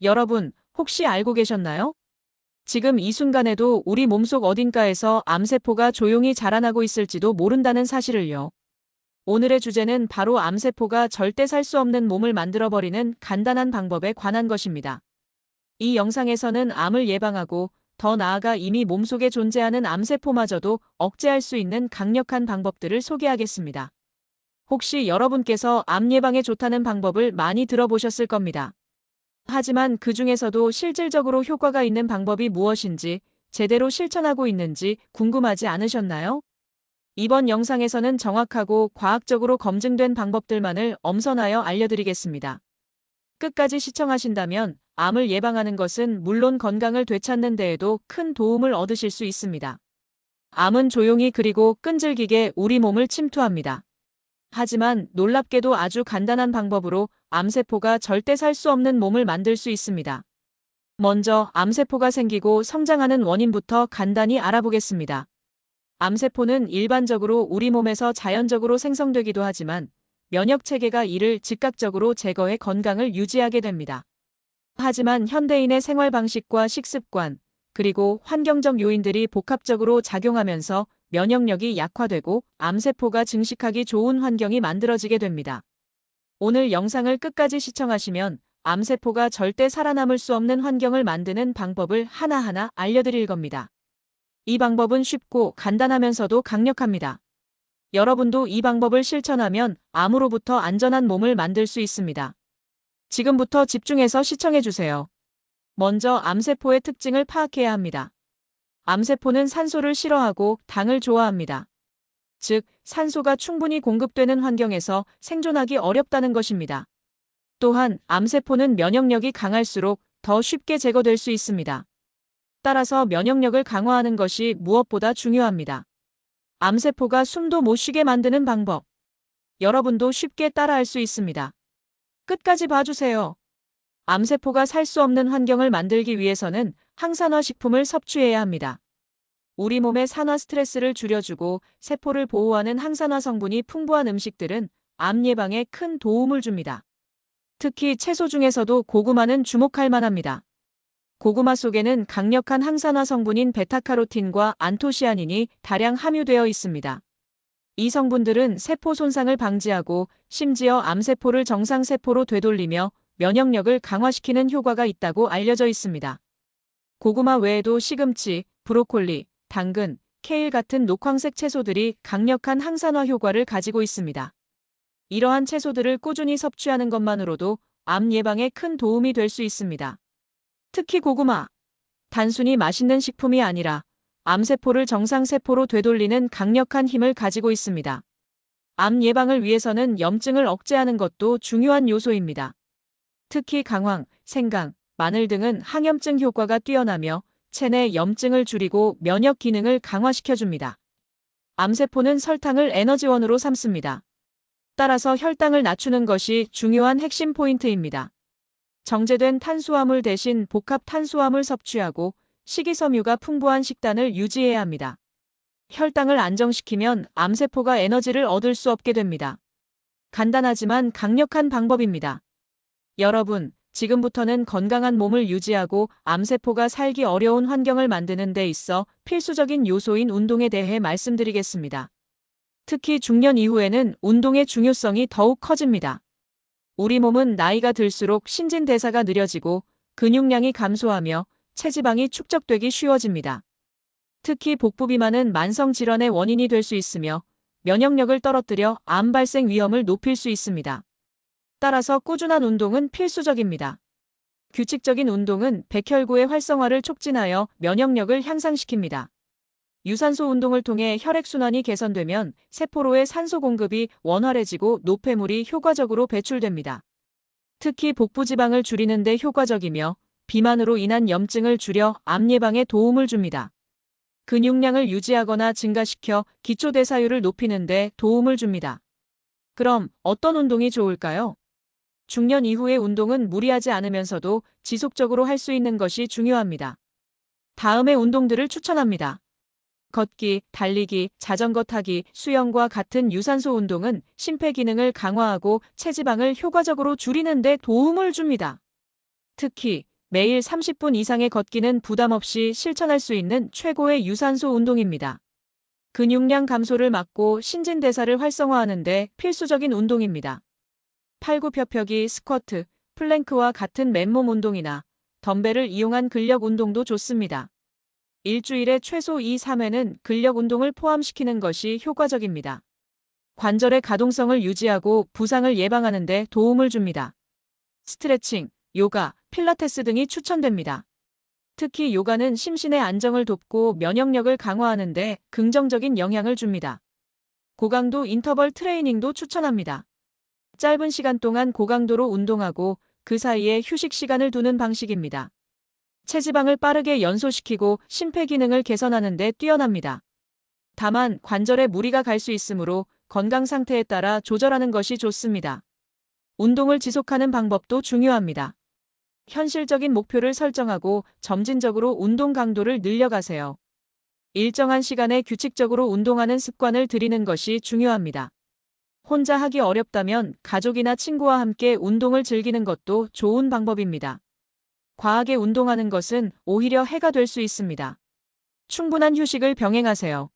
여러분, 혹시 알고 계셨나요? 지금 이 순간에도 우리 몸속 어딘가에서 암세포가 조용히 자라나고 있을지도 모른다는 사실을요. 오늘의 주제는 바로 암세포가 절대 살 수 없는 몸을 만들어버리는 간단한 방법에 관한 것입니다. 이 영상에서는 암을 예방하고 더 나아가 이미 몸속에 존재하는 암세포마저도 억제할 수 있는 강력한 방법들을 소개하겠습니다. 혹시 여러분께서 암 예방에 좋다는 방법을 많이 들어보셨을 겁니다. 하지만 그 중에서도 실질적으로 효과가 있는 방법이 무엇인지, 제대로 실천하고 있는지 궁금하지 않으셨나요? 이번 영상에서는 정확하고 과학적으로 검증된 방법들만을 엄선하여 알려드리겠습니다. 끝까지 시청하신다면 암을 예방하는 것은 물론 건강을 되찾는 데에도 큰 도움을 얻으실 수 있습니다. 암은 조용히 그리고 끈질기게 우리 몸을 침투합니다. 하지만 놀랍게도 아주 간단한 방법으로 암세포가 절대 살 수 없는 몸을 만들 수 있습니다. 먼저 암세포가 생기고 성장하는 원인부터 간단히 알아보겠습니다. 암세포는 일반적으로 우리 몸에서 자연적으로 생성되기도 하지만 면역 체계가 이를 즉각적으로 제거해 건강을 유지하게 됩니다. 하지만 현대인의 생활 방식과 식습관, 그리고 환경적 요인들이 복합적으로 작용하면서 면역력이 약화되고 암세포가 증식하기 좋은 환경이 만들어지게 됩니다. 오늘 영상을 끝까지 시청하시면 암세포가 절대 살아남을 수 없는 환경을 만드는 방법을 하나하나 알려드릴 겁니다. 이 방법은 쉽고 간단하면서도 강력합니다. 여러분도 이 방법을 실천하면 암으로부터 안전한 몸을 만들 수 있습니다. 지금부터 집중해서 시청해주세요. 먼저 암세포의 특징을 파악해야 합니다. 암세포는 산소를 싫어하고 당을 좋아합니다. 즉, 산소가 충분히 공급되는 환경에서 생존하기 어렵다는 것입니다. 또한 암세포는 면역력이 강할수록 더 쉽게 제거될 수 있습니다. 따라서 면역력을 강화하는 것이 무엇보다 중요합니다. 암세포가 숨도 못 쉬게 만드는 방법. 여러분도 쉽게 따라할 수 있습니다. 끝까지 봐주세요. 암세포가 살 수 없는 환경을 만들기 위해서는 항산화 식품을 섭취해야 합니다. 우리 몸의 산화 스트레스를 줄여주고 세포를 보호하는 항산화 성분이 풍부한 음식들은 암 예방에 큰 도움을 줍니다. 특히 채소 중에서도 고구마는 주목할 만합니다. 고구마 속에는 강력한 항산화 성분인 베타카로틴과 안토시아닌이 다량 함유되어 있습니다. 이 성분들은 세포 손상을 방지하고 심지어 암세포를 정상세포로 되돌리며 면역력을 강화시키는 효과가 있다고 알려져 있습니다. 고구마 외에도 시금치, 브로콜리, 당근, 케일 같은 녹황색 채소들이 강력한 항산화 효과를 가지고 있습니다. 이러한 채소들을 꾸준히 섭취하는 것만으로도 암 예방에 큰 도움이 될 수 있습니다. 특히 고구마, 단순히 맛있는 식품이 아니라 암세포를 정상세포로 되돌리는 강력한 힘을 가지고 있습니다. 암 예방을 위해서는 염증을 억제하는 것도 중요한 요소입니다. 특히 강황, 생강, 마늘 등은 항염증 효과가 뛰어나며 체내 염증을 줄이고 면역 기능을 강화시켜줍니다. 암세포는 설탕을 에너지원으로 삼습니다. 따라서 혈당을 낮추는 것이 중요한 핵심 포인트입니다. 정제된 탄수화물 대신 복합 탄수화물 섭취하고 식이섬유가 풍부한 식단을 유지해야 합니다. 혈당을 안정시키면 암세포가 에너지를 얻을 수 없게 됩니다. 간단하지만 강력한 방법입니다. 여러분, 지금부터는 건강한 몸을 유지하고 암세포가 살기 어려운 환경을 만드는 데 있어 필수적인 요소인 운동에 대해 말씀드리겠습니다. 특히 중년 이후에는 운동의 중요성이 더욱 커집니다. 우리 몸은 나이가 들수록 신진대사가 느려지고 근육량이 감소하며 체지방이 축적되기 쉬워집니다. 특히 복부 비만은 만성 질환의 원인이 될 수 있으며 면역력을 떨어뜨려 암 발생 위험을 높일 수 있습니다. 따라서 꾸준한 운동은 필수적입니다. 규칙적인 운동은 백혈구의 활성화를 촉진하여 면역력을 향상시킵니다. 유산소 운동을 통해 혈액순환이 개선되면 세포로의 산소 공급이 원활해지고 노폐물이 효과적으로 배출됩니다. 특히 복부 지방을 줄이는 데 효과적이며 비만으로 인한 염증을 줄여 암 예방에 도움을 줍니다. 근육량을 유지하거나 증가시켜 기초대사율을 높이는 데 도움을 줍니다. 그럼 어떤 운동이 좋을까요? 중년 이후의 운동은 무리하지 않으면서도 지속적으로 할 수 있는 것이 중요합니다. 다음의 운동들을 추천합니다. 걷기, 달리기, 자전거 타기, 수영과 같은 유산소 운동은 심폐기능을 강화하고 체지방을 효과적으로 줄이는 데 도움을 줍니다. 특히 매일 30분 이상의 걷기는 부담 없이 실천할 수 있는 최고의 유산소 운동입니다. 근육량 감소를 막고 신진대사를 활성화하는 데 필수적인 운동입니다. 팔굽혀펴기, 스쿼트, 플랭크와 같은 맨몸 운동이나 덤벨을 이용한 근력 운동도 좋습니다. 일주일에 최소 2~3회는 근력 운동을 포함시키는 것이 효과적입니다. 관절의 가동성을 유지하고 부상을 예방하는 데 도움을 줍니다. 스트레칭, 요가, 필라테스 등이 추천됩니다. 특히 요가는 심신의 안정을 돕고 면역력을 강화하는 데 긍정적인 영향을 줍니다. 고강도 인터벌 트레이닝도 추천합니다. 짧은 시간 동안 고강도로 운동하고 그 사이에 휴식 시간을 두는 방식입니다. 체지방을 빠르게 연소시키고 심폐기능을 개선하는 데 뛰어납니다. 다만 관절에 무리가 갈 수 있으므로 건강 상태에 따라 조절하는 것이 좋습니다. 운동을 지속하는 방법도 중요합니다. 현실적인 목표를 설정하고 점진적으로 운동 강도를 늘려가세요. 일정한 시간에 규칙적으로 운동하는 습관을 들이는 것이 중요합니다. 혼자 하기 어렵다면 가족이나 친구와 함께 운동을 즐기는 것도 좋은 방법입니다. 과하게 운동하는 것은 오히려 해가 될 수 있습니다. 충분한 휴식을 병행하세요.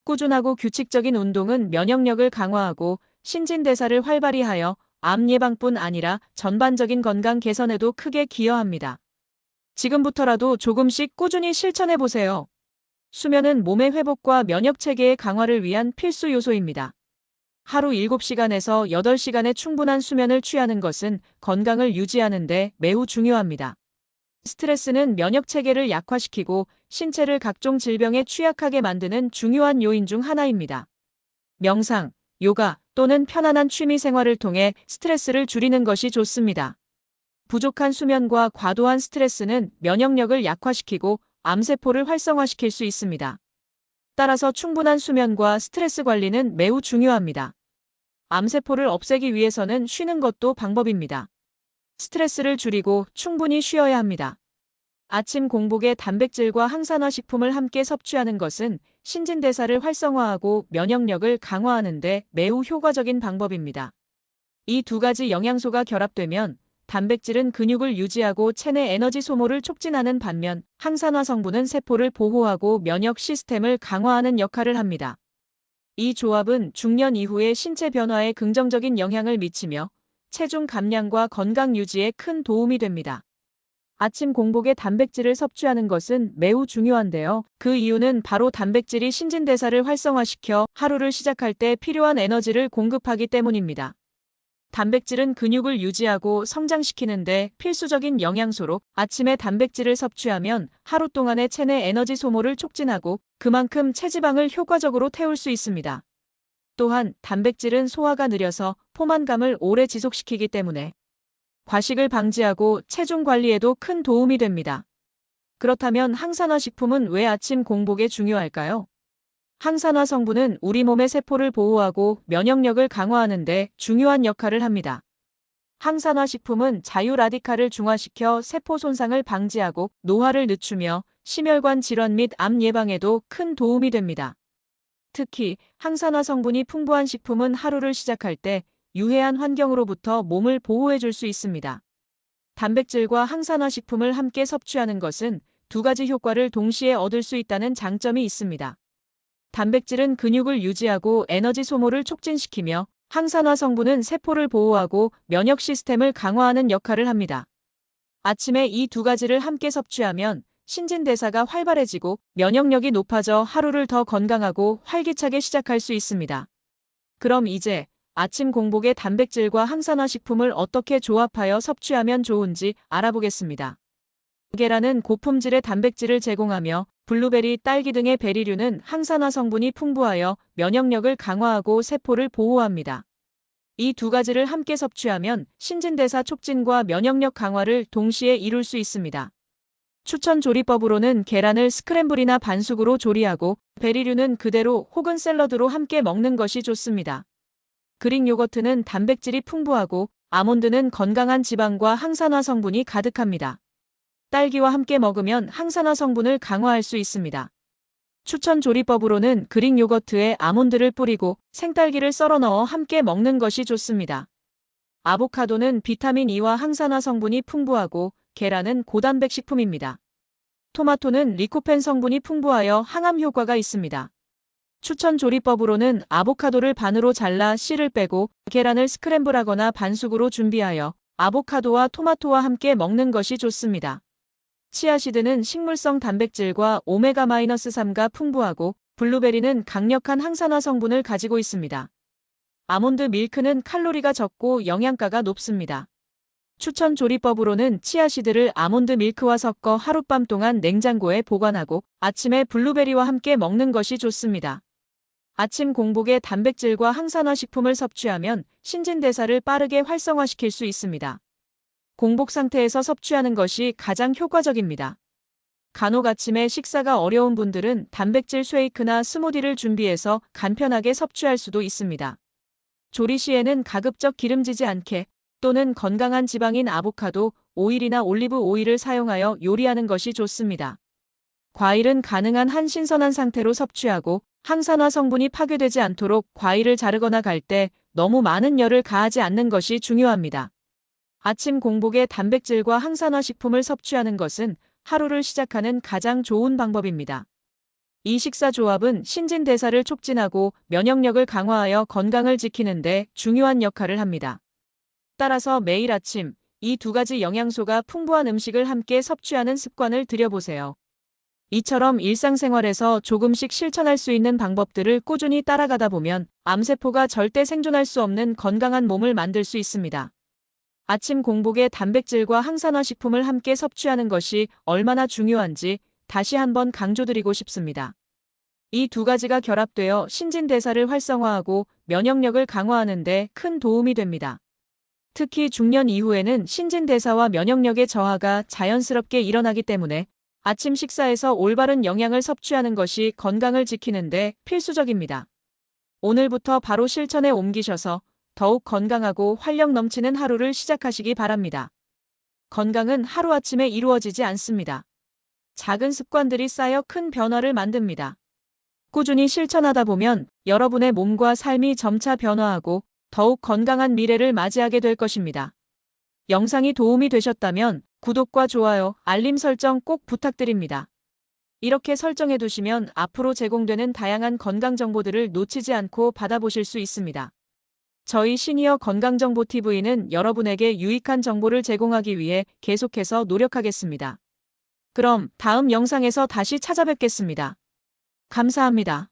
꾸준하고 규칙적인 운동은 면역력을 강화하고 신진대사를 활발히 하여 암 예방뿐 아니라 전반적인 건강 개선에도 크게 기여합니다. 지금부터라도 조금씩 꾸준히 실천해 보세요. 수면은 몸의 회복과 면역 체계의 강화를 위한 필수 요소입니다. 하루 7시간에서 8시간의 충분한 수면을 취하는 것은 건강을 유지하는 데 매우 중요합니다. 스트레스는 면역 체계를 약화시키고 신체를 각종 질병에 취약하게 만드는 중요한 요인 중 하나입니다. 명상, 요가 또는 편안한 취미 생활을 통해 스트레스를 줄이는 것이 좋습니다. 부족한 수면과 과도한 스트레스는 면역력을 약화시키고 암세포를 활성화시킬 수 있습니다. 따라서 충분한 수면과 스트레스 관리는 매우 중요합니다. 암세포를 없애기 위해서는 쉬는 것도 방법입니다. 스트레스를 줄이고 충분히 쉬어야 합니다. 아침 공복에 단백질과 항산화 식품을 함께 섭취하는 것은 신진대사를 활성화하고 면역력을 강화하는 데 매우 효과적인 방법입니다. 이 두 가지 영양소가 결합되면 단백질은 근육을 유지하고 체내 에너지 소모를 촉진하는 반면 항산화 성분은 세포를 보호하고 면역 시스템을 강화하는 역할을 합니다. 이 조합은 중년 이후의 신체 변화에 긍정적인 영향을 미치며 체중 감량과 건강 유지에 큰 도움이 됩니다. 아침 공복에 단백질을 섭취하는 것은 매우 중요한데요. 그 이유는 바로 단백질이 신진대사를 활성화시켜 하루를 시작할 때 필요한 에너지를 공급하기 때문입니다. 단백질은 근육을 유지하고 성장시키는데 필수적인 영양소로 아침에 단백질을 섭취하면 하루 동안의 체내 에너지 소모를 촉진하고 그만큼 체지방을 효과적으로 태울 수 있습니다. 또한 단백질은 소화가 느려서 포만감을 오래 지속시키기 때문에 과식을 방지하고 체중 관리에도 큰 도움이 됩니다. 그렇다면 항산화 식품은 왜 아침 공복에 중요할까요? 항산화 성분은 우리 몸의 세포를 보호하고 면역력을 강화하는 데 중요한 역할을 합니다. 항산화 식품은 자유 라디칼을 중화시켜 세포 손상을 방지하고 노화를 늦추며 심혈관 질환 및 암 예방에도 큰 도움이 됩니다. 특히 항산화 성분이 풍부한 식품은 하루를 시작할 때 유해한 환경으로부터 몸을 보호해 줄 수 있습니다. 단백질과 항산화 식품을 함께 섭취하는 것은 두 가지 효과를 동시에 얻을 수 있다는 장점이 있습니다. 단백질은 근육을 유지하고 에너지 소모를 촉진시키며 항산화 성분은 세포를 보호하고 면역 시스템을 강화하는 역할을 합니다. 아침에 이 두 가지를 함께 섭취하면 신진대사가 활발해지고 면역력이 높아져 하루를 더 건강하고 활기차게 시작할 수 있습니다. 그럼 이제 아침 공복에 단백질과 항산화 식품을 어떻게 조합하여 섭취하면 좋은지 알아보겠습니다. 계란은 고품질의 단백질을 제공하며 블루베리, 딸기 등의 베리류는 항산화 성분이 풍부하여 면역력을 강화하고 세포를 보호합니다. 이 두 가지를 함께 섭취하면 신진대사 촉진과 면역력 강화를 동시에 이룰 수 있습니다. 추천 조리법으로는 계란을 스크램블이나 반숙으로 조리하고 베리류는 그대로 혹은 샐러드로 함께 먹는 것이 좋습니다. 그릭 요거트는 단백질이 풍부하고 아몬드는 건강한 지방과 항산화 성분이 가득합니다. 딸기와 함께 먹으면 항산화 성분을 강화할 수 있습니다. 추천 조리법으로는 그릭 요거트에 아몬드를 뿌리고 생딸기를 썰어 넣어 함께 먹는 것이 좋습니다. 아보카도는 비타민 E와 항산화 성분이 풍부하고 계란은 고단백 식품입니다. 토마토는 리코펜 성분이 풍부하여 항암 효과가 있습니다. 추천 조리법으로는 아보카도를 반으로 잘라 씨를 빼고 계란을 스크램블하거나 반숙으로 준비하여 아보카도와 토마토와 함께 먹는 것이 좋습니다. 치아시드는 식물성 단백질과 오메가-3가 풍부하고 블루베리는 강력한 항산화 성분을 가지고 있습니다. 아몬드 밀크는 칼로리가 적고 영양가가 높습니다. 추천 조리법으로는 치아시드를 아몬드 밀크와 섞어 하룻밤 동안 냉장고에 보관하고 아침에 블루베리와 함께 먹는 것이 좋습니다. 아침 공복에 단백질과 항산화 식품을 섭취하면 신진대사를 빠르게 활성화시킬 수 있습니다. 공복 상태에서 섭취하는 것이 가장 효과적입니다. 간혹 아침에 식사가 어려운 분들은 단백질 쉐이크나 스무디를 준비해서 간편하게 섭취할 수도 있습니다. 조리 시에는 가급적 기름지지 않게 또는 건강한 지방인 아보카도, 오일이나 올리브 오일을 사용하여 요리하는 것이 좋습니다. 과일은 가능한 한 신선한 상태로 섭취하고 항산화 성분이 파괴되지 않도록 과일을 자르거나 갈 때 너무 많은 열을 가하지 않는 것이 중요합니다. 아침 공복에 단백질과 항산화 식품을 섭취하는 것은 하루를 시작하는 가장 좋은 방법입니다. 이 식사 조합은 신진대사를 촉진하고 면역력을 강화하여 건강을 지키는 데 중요한 역할을 합니다. 따라서 매일 아침 이 두 가지 영양소가 풍부한 음식을 함께 섭취하는 습관을 들여보세요. 이처럼 일상생활에서 조금씩 실천할 수 있는 방법들을 꾸준히 따라가다 보면 암세포가 절대 생존할 수 없는 건강한 몸을 만들 수 있습니다. 아침 공복에 단백질과 항산화 식품을 함께 섭취하는 것이 얼마나 중요한지 다시 한번 강조드리고 싶습니다. 이 두 가지가 결합되어 신진대사를 활성화하고 면역력을 강화하는 데 큰 도움이 됩니다. 특히 중년 이후에는 신진대사와 면역력의 저하가 자연스럽게 일어나기 때문에 아침 식사에서 올바른 영양을 섭취하는 것이 건강을 지키는 데 필수적입니다. 오늘부터 바로 실천에 옮기셔서 더욱 건강하고 활력 넘치는 하루를 시작하시기 바랍니다. 건강은 하루아침에 이루어지지 않습니다. 작은 습관들이 쌓여 큰 변화를 만듭니다. 꾸준히 실천하다 보면 여러분의 몸과 삶이 점차 변화하고 더욱 건강한 미래를 맞이하게 될 것입니다. 영상이 도움이 되셨다면 구독과 좋아요, 알림 설정 꼭 부탁드립니다. 이렇게 설정해 두시면 앞으로 제공되는 다양한 건강 정보들을 놓치지 않고 받아보실 수 있습니다. 저희 시니어 건강정보TV는 여러분에게 유익한 정보를 제공하기 위해 계속해서 노력하겠습니다. 그럼 다음 영상에서 다시 찾아뵙겠습니다. 감사합니다.